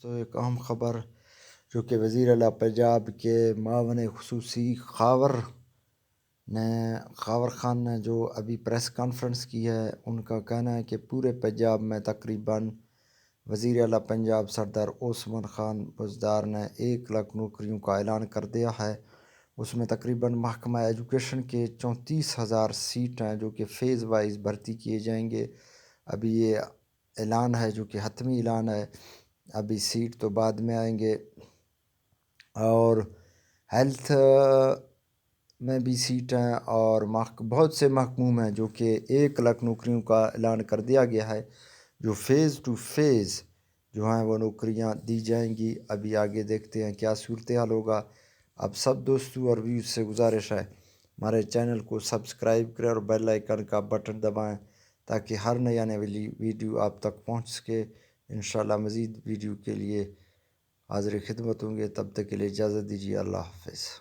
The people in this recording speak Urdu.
تو ایک اہم خبر جو کہ وزیر اعلیٰ پنجاب کے معاون خصوصی خاور خان نے جو ابھی پریس کانفرنس کی ہے، ان کا کہنا ہے کہ پورے پنجاب میں تقریباً وزیر اعلیٰ پنجاب سردار عثمان خان بزدار نے 1 لاکھ نوکریوں کا اعلان کر دیا ہے۔ اس میں تقریباً محکمہ ایجوکیشن کے 34,000 سیٹ ہیں جو کہ فیز وائز بھرتی کیے جائیں گے۔ ابھی یہ اعلان ہے جو کہ حتمی اعلان ہے، ابھی سیٹ تو بعد میں آئیں گے۔ اور ہیلتھ میں بھی سیٹ ہیں اور بہت سے محکوم ہیں جو کہ 1 لاکھ نوکریوں کا اعلان کر دیا گیا ہے، جو فیز ٹو فیز جو ہیں وہ نوکریاں دی جائیں گی۔ ابھی آگے دیکھتے ہیں کیا صورتحال ہوگا۔ اب سب دوستوں اور ویوز سے گزارش ہے ہمارے چینل کو سبسکرائب کریں اور بیل آئیکن کا بٹن دبائیں تاکہ ہر نئی آنے والی ویڈیو آپ تک پہنچ سکے۔ انشاءاللہ مزید ویڈیو کے لیے حاضر خدمت ہوں گے، تب تک کے لیے اجازت دیجیے۔ اللہ حافظ۔